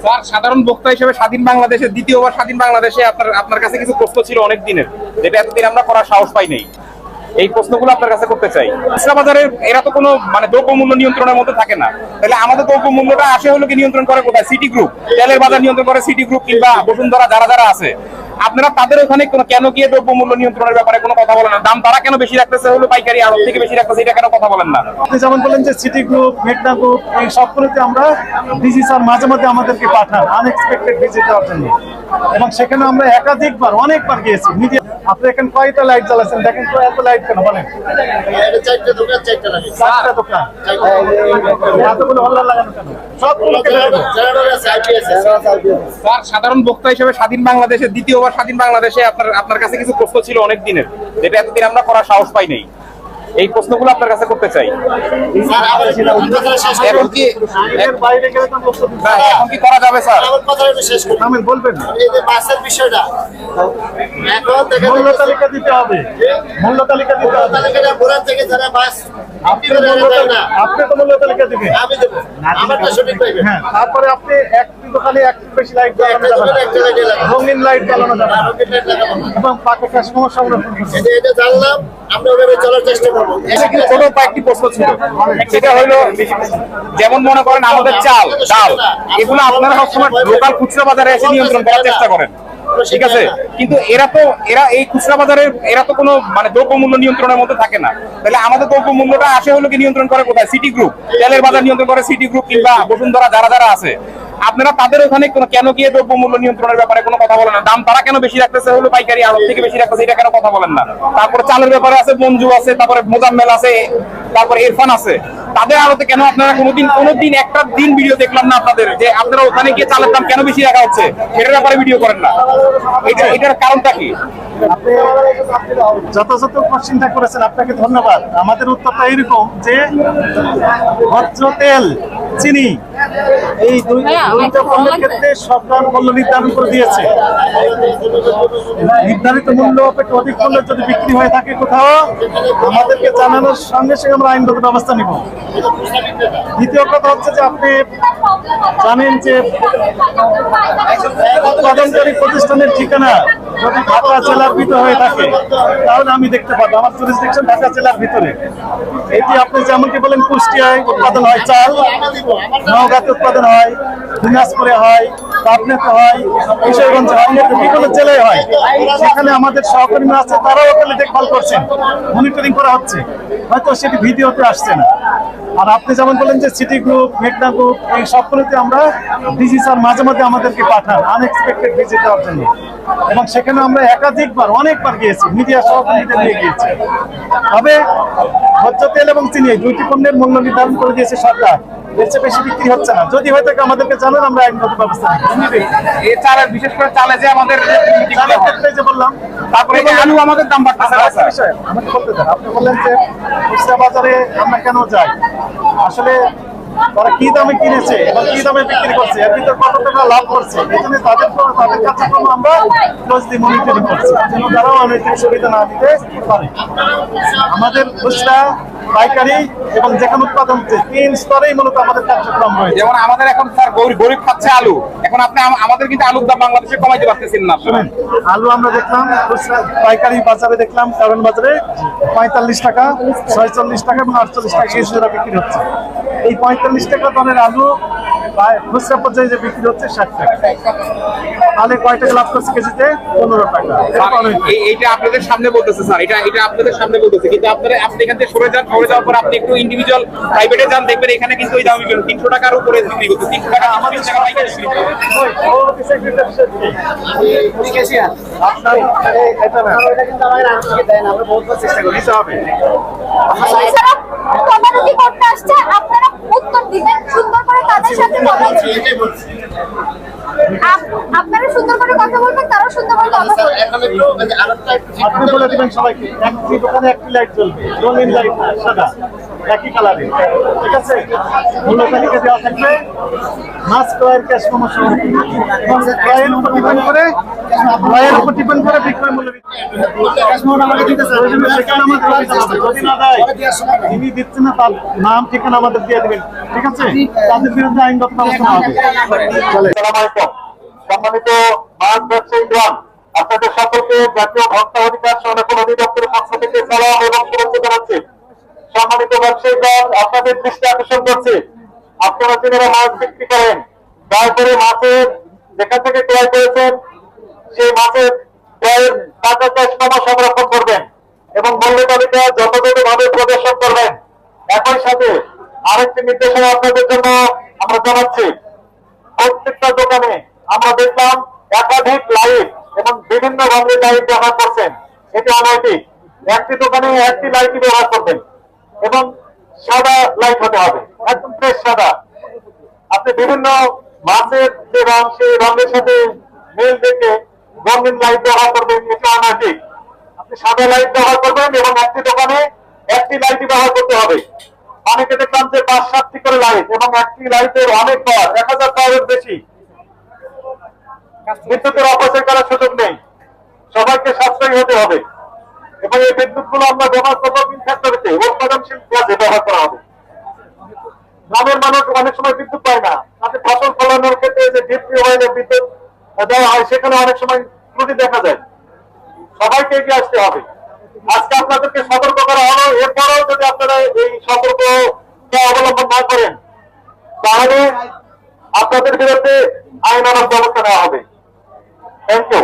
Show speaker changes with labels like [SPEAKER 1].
[SPEAKER 1] Sir, সাধারণ বক্তা হিসেবে স্বাধীন বাংলাদেশের দ্বিতীয়বার স্বাধীন বাংলাদেশে আপনার কাছে কিছু প্রশ্ন ছিল অনেক দিনের, যেটা এতদিন আমরা করার সাহস পাই নাই। এই প্রশ্নগুলো আপনার কাছে করতে চাই। খুচরা বাজারে এরা তো কোনো দ্রব্যমূল্য নিয়ন্ত্রণের মধ্যে থাকে না, তাহলে আমাদের দ্রব্যমূল্যটা আসে হলো কি নিয়ন্ত্রণ করে কোথায়? City group. তেলের বাজার নিয়ন্ত্রণ করে সিটি গ্রুপ কিংবা বসুন্ধরা, যারা যারা আছে। আপনারা তাদের ওখানে কেন গিয়ে দ্রব্যমূল্য নিয়ন্ত্রণের ব্যাপারে কোনো কথা বলেন না? দাম তারা কেন বেশি রাখতেছে হলো পাইকারি আড়ত থেকে বেশি রাখতেছে, এটা কেন কথা বলেন না?
[SPEAKER 2] আপনি যেমন বলেন যে সিটি গ্রুপ, মেঘনা গ্রুপ, এই সবগুলোতে আমরা ডিজি স্যার মাঝে মাঝে আমাদেরকে পাঠান আনএক্সপেক্টেড ভিজিট দেওয়ার জন্য, এবং সেখানে আমরা একাধিকবার অনেকবার গিয়েছি। নিজে আপনি এখানে কয়টা লাইট জ্বালাচ্ছেন দেখেন তো, এত লাইট কেন বলেন? চারটা দোকান, এতগুলো হল্লা লাগানো কেন? সবগুলো
[SPEAKER 1] স্যার, সাধারণ বক্তা হিসেবে স্বাধীন বাংলাদেশের দ্বিতীয়বার স্বাধীন বাংলাদেশে আপনার কাছে কিছু প্রশ্ন ছিল অনেক দিনের, যেটা এতদিন আমরা করার সাহস পাই নাই। এই প্রশ্নগুলো আপনার কাছে করতে চাই। এখন কি করা যাবে স্যার?
[SPEAKER 2] আমি বলবেন
[SPEAKER 3] বিষয়টা
[SPEAKER 2] মূল্য তালিকা দিতে হবে, মূল্য তালিকা দিতে হবে।
[SPEAKER 3] থেকে যারা বাস
[SPEAKER 2] আপনি তো মূল্য তালিকা দিবেন,
[SPEAKER 3] আমি দেবো, আমারটা সঠিক পাইবে।
[SPEAKER 2] হ্যাঁ, তারপরে আপনি একটু দোকানে একটু বেশি লাইট জ্বালানো যাবে না, রঙিন লাইট জ্বালানো যাবে না, এবং পাকে কাস্টমার সংরক্ষণ করতে হবে।
[SPEAKER 3] এটা জানলাম, আমরা ওইভাবে চলার চেষ্টা করবো।
[SPEAKER 1] ছোট কয়েকটি প্রশ্ন ছিল, সেটা হলো যেমন মনে করেন আমাদের চাল, ডাল, এগুলো আপনারা সবসময় লোকাল খুচরা বাজারে এসে নিয়ন্ত্রণ করার চেষ্টা করেন, ঠিক আছে? কিন্তু এরা এই খুচরা বাজারে এরা তো কোনো দ্রব্যমূল্য নিয়ন্ত্রণের মধ্যে থাকে না, তাহলে আমাদের দ্রব্যমূল্যটা আসে হলো কি নিয়ন্ত্রণ করে কোথায়? City group. তেলের বাজার নিয়ন্ত্রণ করে সিটি গ্রুপ কিংবা বসুন্ধরা, যারা যারা আছে। আপনারা তাদের ওখানে কেন গিয়ে দ্রব্যমূল্য নিয়ন্ত্রণের ব্যাপারে কোনো কথা বলেন না? দাম তারা কেন বেশি রাখতেছে হলো পাইকারি আড়ত থেকে বেশি রাখতেছে, এটা কেন কথা বলেন না? তারপরে চালের ব্যাপারে আছে মঞ্জু আছে, তারপরে মোজাম্মেল আছে, তারপরে ইরফান আছে। তাদের আড়তে কেন আপনারা কোনোদিন একটা দিন ভিডিও দেখলাম না আপনাদের, যে আপনারা ওখানে গিয়ে চালের দাম কেন বেশি রাখা হচ্ছে সেটার ব্যাপারে ভিডিও করেন না? এটার কারণটা কি?
[SPEAKER 2] আপনি যথাযথ চিন্তা করেছেন, আপনাকে ধন্যবাদ। আমাদের উত্তরটা এইরকম যে ভোজ্য তেল, চিনি, এই দুইটা পণ্যের ক্ষেত্রে সরকার মূল্য নির্ধারণ করে দিয়েছে। নির্ধারিত মূল্য অপেক্ষা অধিক মূল্যে যদি বিক্রি হয়ে থাকে কোথাও, আমাদেরকে জানানোর সঙ্গে সঙ্গে আমরা আইনগত ব্যবস্থা নিব। দ্বিতীয় কথা হচ্ছে যে আপনি জানেন যে উৎপাদনকারী প্রতিষ্ঠানের ঠিকানা যদি ঢাকা জেলার ভিতরে হয়ে থাকে, তাহলে আমি দেখতে পাবো আমার জুরিসডিকশন ঢাকা জেলার ভিতরে। এটি আপনি যেমনটি বলেন, কুষ্টিয়ায় উৎপাদন হয় চাল, নওগাঁতে উৎপাদন হয়, দিনাজপুরে হয়, পাবনাতে হয়, কিশোরগঞ্জে হয়, বিভিন্ন জেলায় হয়। সেখানে আমাদের সহকর্মী আছে, তারাও ওখানে দেখভাল করছেন, মনিটরিং করা হচ্ছে, হয়তো সেটি ভিডিওতে আসছে না। আর আপনি যেমন বলেন যে সিটি গ্রুপ, মেঘনা গ্রুপ, এই সবগুলোতে আমরা ডিজি স্যার মাঝে মাঝে আমাদেরকে পাঠান আনএক্সপেক্টেড ভিজিট দেওয়ার জন্য, এবং সেখানে আমরা একাধিকবার অনেকবার গিয়েছি, মিডিয়া সহকর্মীদের নিয়ে গিয়েছি। তবে ভোজ্য তেল এবং চিনি এই দুইটি পণ্যের মূল্য নির্ধারণ করে দিয়েছে সরকার, এর চেয়ে বেশি বিক্রি হচ্ছে না। যদি হয়ে থাকে আমাদেরকে জানান, আমরা আইনগত ব্যবস্থা নিব।
[SPEAKER 1] এই চালের, বিশেষ করে চালে যে আমাদের
[SPEAKER 2] চালের ক্ষেত্রে যে বললাম,
[SPEAKER 1] তারপরে আলু আমাদের দাম বাড়তেছে।
[SPEAKER 2] বিষয় আমাকে বলতে দেন। আপনি বললেন যে খুচরা বাজারে আমরা কেন যাই, আসলে তারা কি দামে কিনেছে এবং কি দামে বিক্রি করছে, এর ভিতরে কত টাকা লাভ করছে, এই জন্য তাদের কার্যক্রম আমরা ক্লোজলি মনিটরিং করছি, যেন তারাও অনৈতিক সুবিধা না নিতে পারে। আমাদের খুচরা, পাইকারি এবং যেখানে উৎপাদন হচ্ছে, তিন স্তরেই মূলত আমাদের কার্যক্রম রয়েছে।
[SPEAKER 1] যেমন আমাদের এখন স্যার গরিব খাচ্ছে আলু, এখন আপনি আমাদের কিন্তু আলুর দাম বাংলাদেশে কমাইতে পারতেছেন না।
[SPEAKER 2] শুনেন, আলু আমরা দেখলাম খুচরা পাইকারি বাজারে, দেখলাম কারণ বাজারে 45 টাকা, 46 টাকা এবং 48 টাকা কেজি দরে বিক্রি হচ্ছে। এই 45 টাকা দরের আলু খুচরা পর্যায়ে যে বিক্রি হচ্ছে 60 টাকা, তাহলে কয় টাকা লাভ করছে কেজিতে? 15 টাকা।
[SPEAKER 1] এইটা আপনাদের সামনে বলতেছে স্যার, এটা আপনাদের সামনে বলতেছে, কিন্তু আপনি এখান থেকে সরে যাওয়ার পর আপনি একটু ইন্ডিভিজুয়াল প্রাইভেটে যান, দেখবেন এখানে কিন্তু ওই দাম 300 টাকার উপরে বিক্রি করতে, 300 টাকা আমাদের টাকা পাইকারি বিক্রি করতে।
[SPEAKER 4] আপনারা উত্তর দিবেন সুন্দর করে, তাদের সাথে কথা আপনারা সুন্দর করে কথা বলবেন, তারাও সুন্দর করে কথা বলবেন।
[SPEAKER 2] আপনি বলে দিবেন সবাইকে, একটি দোকানে একটি লাইট জ্বলবে, রঙিন লাইট, সাদা, একই কালারে, ঠিক আছে? মূল্য তালিকা দেওয়া থাকবে, মাছ ক্রয়ের ক্যাশ মেমো এবং ক্রয়ের উপর ডিপেন্ড করে ক্রয়ের উপর ডিপেন্ড করে বিক্রয় মূল্য সেখানে আমাদের অভিযান হবে। যদি না দেয়, যিনি দিচ্ছেন না তার নাম ঠিকানা আমাদের দিয়ে দেবেন, ঠিক আছে? তাদের বিরুদ্ধে আইনগত ব্যবস্থা নেওয়া হবে।
[SPEAKER 5] সম্মানিত মাছ ব্যবসায়ীগণ, আপনাদের সকলকে জাতীয় ভোক্তা অধিকার সংরক্ষণ অধিদপ্তরের পক্ষ থেকে সালাম এবং শুভেচ্ছা জানাচ্ছি। সম্মানিত ব্যবসায়ীগণ, আপনাদের দৃষ্টি আকর্ষণ করছি, আপনারা যারা মাছ বিক্রি করেন, দয়া করে মাছের যেখান থেকে ক্রয় করেছেন সেই মাছের ক্রয়ের টাকাটা সংরক্ষণ করবেন এবং মূল্য তালিকা যথাযথভাবে প্রদর্শন করবেন। একই সাথে আরেকটি নির্দেশনা আপনাদের জন্য আমরা জানাচ্ছি, প্রত্যেকটা দোকানে আমরা দেখলাম একাধিক লাইট এবং বিভিন্ন রঙের লাইট ব্যবহার করছেন, এটি অনৈতিক। একটি দোকানে একটি লাইটই ব্যবহার করবেন এবং সাদা লাইট হতে হবে, একদম ফ্রেশ সাদা। আপনি বিভিন্ন মাছের যে রং সেই রঙের সাথে মিল দেখে রঙিন লাইট ব্যবহার করবেন, এটি অনৈতিক। আপনি সাদা লাইট ব্যবহার করবেন এবং একটি দোকানে একটি লাইটই ব্যবহার করতে হবে। অনেকে দেখলাম যে 5-7টি করে লাইট এবং একটি লাইটের অনেক পাওয়ার, 1000 পাওয়ারের বেশি। বিদ্যুতের অপচয় করার সুযোগ নেই, সবাইকে সাশ্রয়ী হতে হবে এবং এই বিদ্যুৎ গুলো আমরা ব্যবহার করবো তিন ফ্যাক্টরিতে উৎপাদনশীল কাজে ব্যবহার করা হবে। গ্রামের মানুষ অনেক সময় বিদ্যুৎ পায় না, তাদের ফসল ফলানোর ক্ষেত্রে যে ডিপ টিউবওয়েলে বিদ্যুৎ দেওয়া হয় সেখানে অনেক সময় ত্রুটি দেখা যায়। সবাইকে এগিয়ে আসতে হবে। আজকে আপনাদেরকে সতর্ক করা হলো, এরপরেও যদি আপনারা এই সতর্কতা অবলম্বন না করেন তাহলে আপনাদের বিরুদ্ধে আইনানুগ ব্যবস্থা নেওয়া হবে। Thank you.